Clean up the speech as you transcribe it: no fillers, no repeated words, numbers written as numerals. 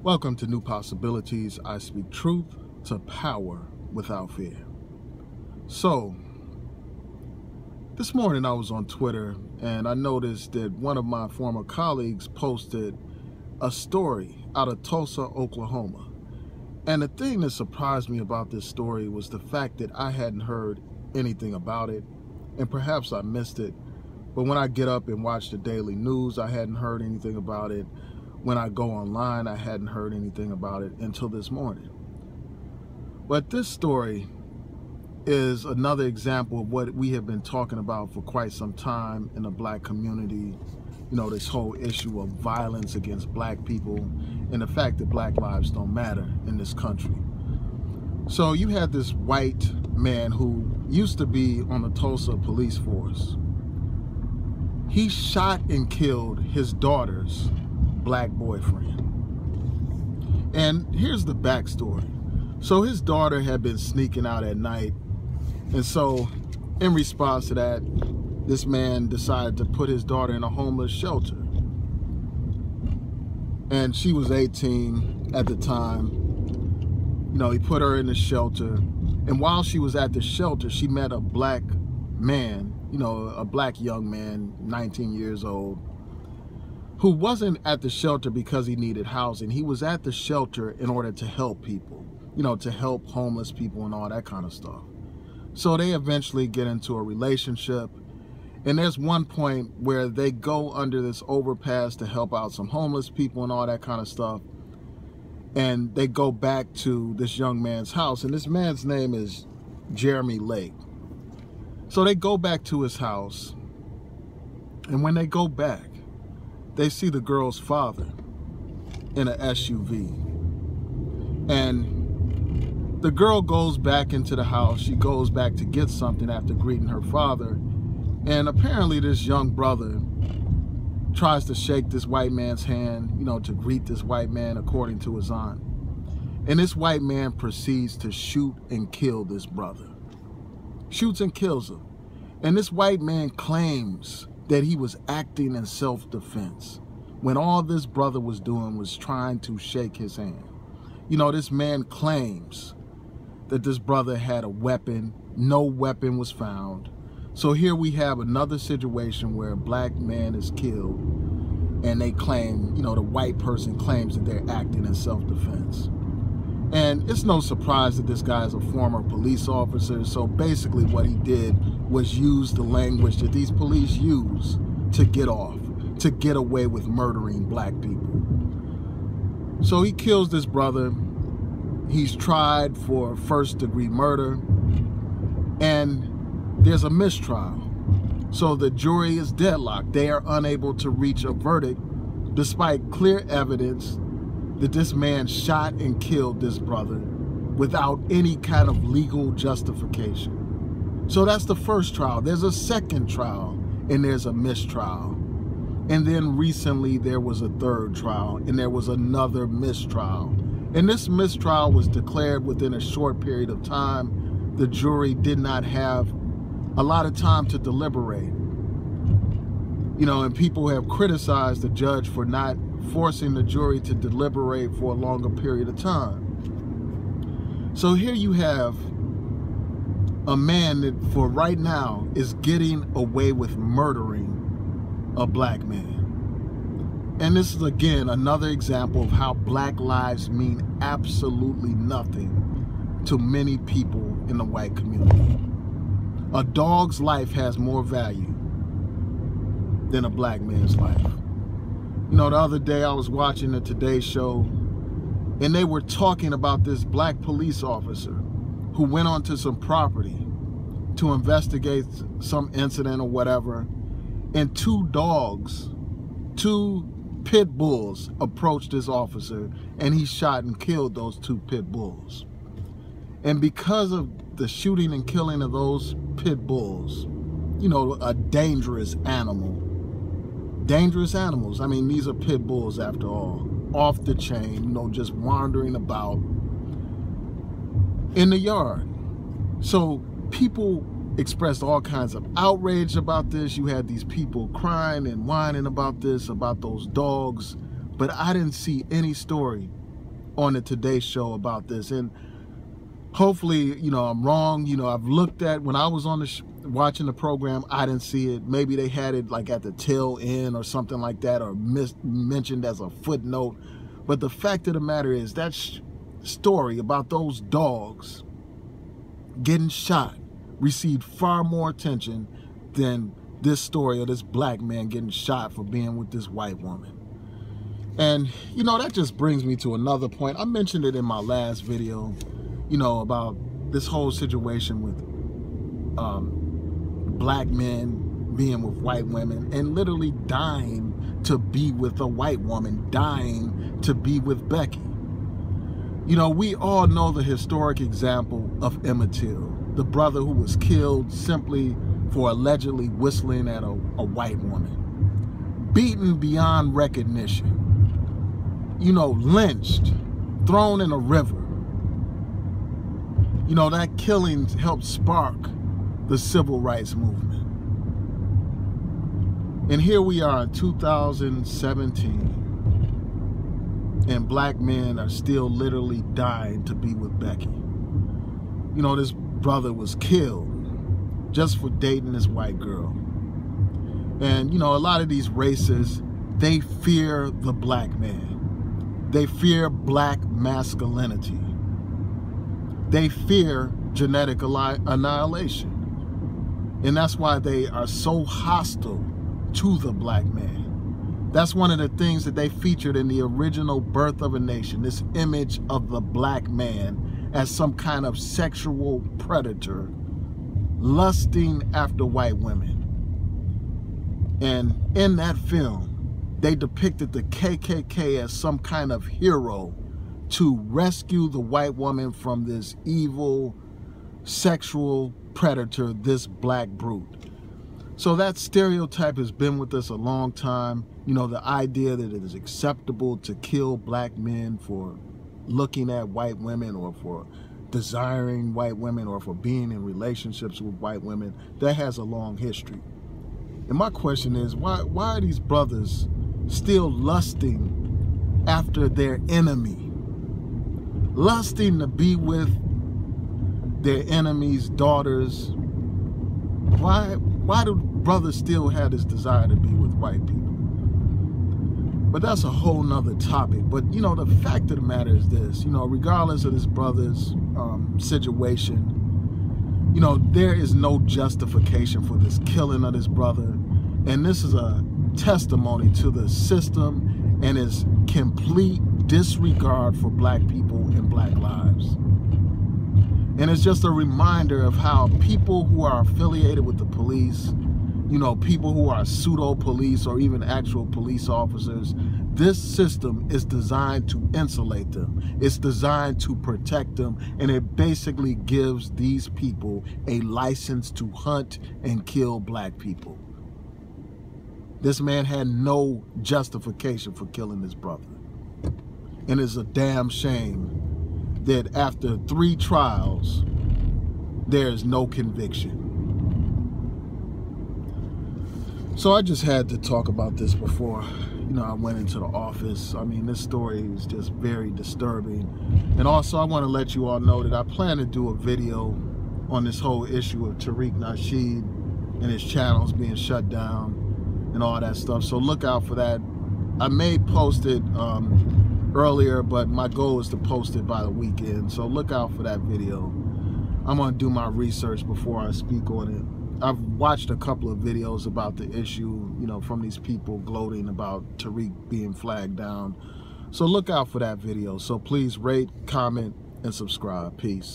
Welcome to New Possibilities. I speak truth to power without fear. So, this morning I was on Twitter and I noticed that one of my former colleagues posted a story out of Tulsa, Oklahoma. And the thing that surprised me about this story was the fact that I hadn't heard anything about it, and perhaps I missed it. But when I get up and watch the daily news, I hadn't heard anything about it. When I go online, I hadn't heard anything about it until this morning. But this story is another example of what we have been talking about for quite some time in the black community. You know, this whole issue of violence against black people and the fact that black lives don't matter in this country. So you had this white man who used to be on the Tulsa police force. He shot and killed his daughter's black boyfriend. And here's the backstory. So his daughter had been sneaking out at night, and so in response to that, this man decided to put his daughter in a homeless shelter. And she was 18 at the time. You know, he put her in the shelter, and while she was at the shelter, she met a black man, you know, a black young man, 19 years old, who wasn't at the shelter because he needed housing. He was at the shelter in order to help people, you know, to help homeless people and all that kind of stuff. So they eventually get into a relationship, and there's one point where they go under this overpass to help out some homeless people and all that kind of stuff, and they go back to this young man's house, and this man's name is Jeremey Lake. So they go back to his house, and when they go back, they see the girl's father in an SUV. And the girl goes back into the house. She goes back to get something after greeting her father. And apparently this young brother tries to shake this white man's hand, you know, to greet this white man according to his aunt. And this white man proceeds to shoot and kill this brother. Shoots and kills him. And this white man claims that he was acting in self-defense when all this brother was doing was trying to shake his hand. You know, this man claims that this brother had a weapon. No weapon was found. So here we have another situation where a black man is killed, and they claim, you know, the white person claims that they're acting in self-defense. And it's no surprise that this guy is a former police officer. So basically what he did was use the language that these police use to get off, to get away with murdering black people. So he kills this brother. He's tried for first-degree murder, and there's a mistrial. So the jury is deadlocked. They are unable to reach a verdict despite clear evidence that this man shot and killed this brother without any kind of legal justification. So that's the first trial. There's a second trial, and there's a mistrial. And then recently there was a third trial, and there was another mistrial. And this mistrial was declared within a short period of time. The jury did not have a lot of time to deliberate. You know, and people have criticized the judge for not forcing the jury to deliberate for a longer period of time. So here you have a man that for right now is getting away with murdering a black man. And this is again another example of how black lives mean absolutely nothing to many people in the white community. A dog's life has more value than a black man's life. You know, the other day I was watching the Today Show, and they were talking about this black police officer who went onto some property to investigate some incident or whatever, and two pit bulls approached this officer, and he shot and killed those two pit bulls. And because of the shooting and killing of those pit bulls, you know, a dangerous animal. Dangerous animals. I mean, these are pit bulls after all. Off the chain, you know, just wandering about in the yard. So people expressed all kinds of outrage about this. You had these people crying and whining about this, about those dogs. But I didn't see any story on the Today Show about this, and hopefully, you know, I'm wrong. You know, I've looked at, when I was on the watching the program, I didn't see it. Maybe they had it like at the tail end or something like that, or mentioned as a footnote. But the fact of the matter is, that story about those dogs getting shot received far more attention than this story of this black man getting shot for being with this white woman. And, you know, that just brings me to another point. I mentioned it in my last video, you know, about this whole situation with black men being with white women and literally dying to be with a white woman, dying to be with Becky. You know, we all know the historic example of Emmett Till, the brother who was killed simply for allegedly whistling at a white woman, beaten beyond recognition, you know, lynched, thrown in a river. You know, that killing helped spark the civil rights movement. And here we are in 2017, and black men are still literally dying to be with Becky. You know, this brother was killed just for dating this white girl. And, you know, a lot of these races, they fear the black man. They fear black masculinity. They fear genetic annihilation. And that's why they are so hostile to the black man. That's one of the things that they featured in the original Birth of a Nation, this image of the black man as some kind of sexual predator lusting after white women. And in that film, they depicted the KKK as some kind of hero to rescue the white woman from this evil sexual predator, this black brute. So that stereotype has been with us a long time. You know, the idea that it is acceptable to kill black men for looking at white women, or for desiring white women, or for being in relationships with white women, that has a long history. And my question is, why are these brothers still lusting after their enemy? Lusting to be with their enemies' daughters. Why do brothers still have this desire to be with white people? But that's a whole nother topic. But, you know, the fact of the matter is this, you know, regardless of this brother's situation, you know, there is no justification for this killing of this brother. And this is a testimony to the system and its complete disregard for black people and black lives. And it's just a reminder of how people who are affiliated with the police, you know, people who are pseudo police or even actual police officers, this system is designed to insulate them. It's designed to protect them, and it basically gives these people a license to hunt and kill black people. This man had no justification for killing his brother. And it's a damn shame that after 3 trials, there is no conviction. So I just had to talk about this before, you know, I went into the office. I mean, this story is just very disturbing. And also, I want to let you all know that I plan to do a video on this whole issue of Tariq Nasheed and his channels being shut down and all that stuff. So look out for that. I may post it earlier, but my goal is to post it by the weekend. So look out for that video. I'm going to do my research before I speak on it. I've watched a couple of videos about the issue, you know, from these people gloating about Tariq being flagged down. So look out for that video. So please rate, comment, and subscribe. Peace.